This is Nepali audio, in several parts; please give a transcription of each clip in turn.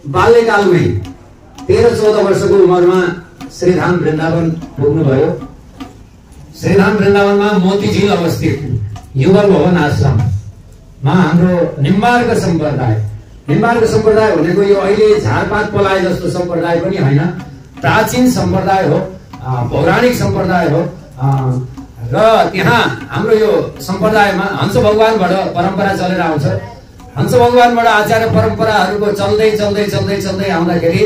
बाल्यकालमै 13-14 वर्षको उमेरमा श्रीधाम वृन्दावन पुग्नुभयो। श्रीधाम वृन्दावनमा मोतीझिल अवस्थित युगल भवन आश्रममा हाम्रो निम्बार्क सम्प्रदाय भनेको यो अहिले झारपात पलाए जस्तो सम्प्रदाय पनि होइन, प्राचीन सम्प्रदाय हो, पौराणिक सम्प्रदाय हो। र त्यहाँ हाम्रो यो सम्प्रदायमा हंस भगवानबाट परम्परा चलेर आउँछ। हंस भगवानबाट आचार्य परम्पराहरूको चल्दै आउँदाखेरि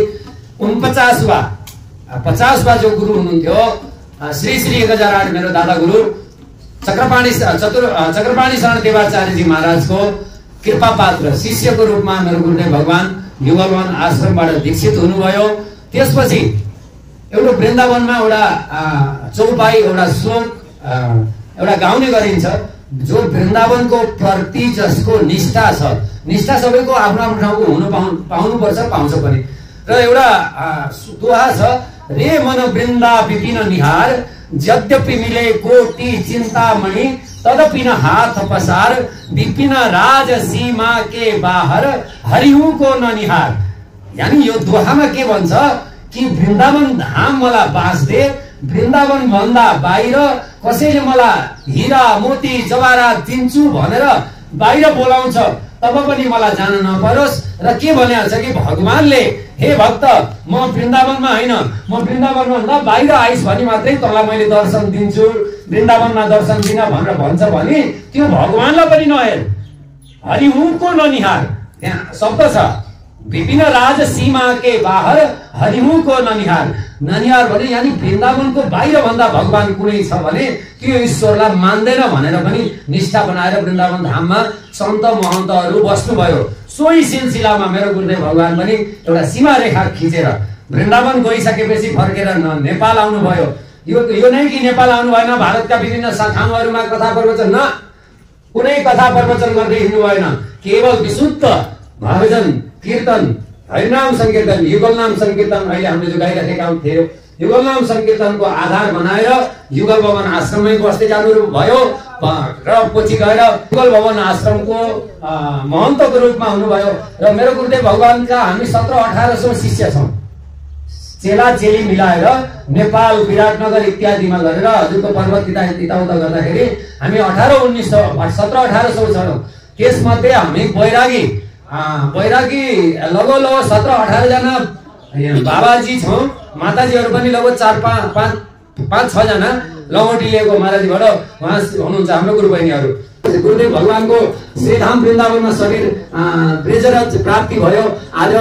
50वा जो गुरु हुनुहुन्थ्यो श्री 1008 मेरो दादा गुरु चक्रपाणी शरण देवाचार्यजी महाराजको कृपा पात्र शिष्यको रूपमा मेरो गुरुदेव भगवान युगलवन आश्रमबाट दीक्षित हुनुभयो। त्यसपछि एउटा वृन्दावनमा एउटा चौपाई एउटा श्लोक एउटा गाउने गरिन्छ, जो वृन्दावनको प्रति जसको निष्ठा छ, निष्ठा सबैको आफ्नो आफ्नो ठाउँको हुनु पाउनुपर्छ, पाउँछ पनि। र एउटा दोहा छ, रे मन वृन्दा विपिन निहार यद्यपि मिले कोटि चिन्तामणि तदपि न हाथ पसार विपिन राज सीमा के बाहर हरिहु को न निहार। यानी यो दोहामा के भन्छ कि वृन्दावन धाम मलाई बाँच्दे, वृन्दावन भन्दा बाहिर कसैले मलाई हिरा मोती जवाहरात दिन्छु भनेर बाहिर बोलाउँछ तब पनि मलाई जान नपरोस्। र के भनेको छ कि भगवानले हे भक्त म वृन्दावनमा होइन, म वृन्दावनमा भन्दा बाहिर आइस भने मात्रै तँलाई मैले दर्शन दिन्छु, वृन्दावनमा दर्शन दिन भनेर भन्छ भने त्यो भगवानलाई पनि नहेर, हरिहुको ननिहार। त्यहाँ शब्द छ, विपिन राज सीमा के बाहर हरिहुको ननिहार। ननिहार भने यानी वृन्दावनको बाहिर भन्दा भगवान कुनै छ भने त्यो ईश्वरलाई मान्दैन भनेर पनि निष्ठा बनाएर वृन्दावन धाममा सन्त महन्तहरू बस्नुभयो। सोही सिलसिलामा मेरो गुरुदेव भगवान पनि एउटा सीमा रेखा खिचेर वृन्दावन गइसकेपछि फर्केर नेपाल आउनुभयो। यो नै कि नेपाल आउनु भएन, भारतका विभिन्न ठाउँहरूमा कथा प्रवचन न कुनै कथा प्रवचन गर्दै हिँड्नु भएन, केवल विशुद्ध भजन कीर्तन हरिनाम संकीर्तन युगल नाम संकीर्तन अहिले हामीले जो गाइरहेका थियौँ, युगल नाम संकीर्तनको आधार बनाएर युगल भवन आश्रममै बस्दै जानु भयो र पछि गएर युगल भवन आश्रमको महन्तको रूपमा हुनुभयो। र मेरो गुरुदेव भगवानका हामी 1700-1800 शिष्य छौँ, चेला चेली मिलाएर नेपाल विराटनगर इत्यादिमा गरेर हजुरको पर्वत यताउता गर्दाखेरि हामी 1700-1800 छौँ। त्यसमध्ये हामी बैरागी लगभग 17-18 जना बाबाजी छौँ, माताजीहरू पनि लगभग 4-5-6 जना लङ्गोटी लिएको महाराजीबाट उहाँ हुनुहुन्छ हाम्रो गुरु बहिनीहरू। गुरुदेव भगवानको श्रीधाम वृन्दावनमा शरीर ब्रेजर प्राप्ति भयो। आज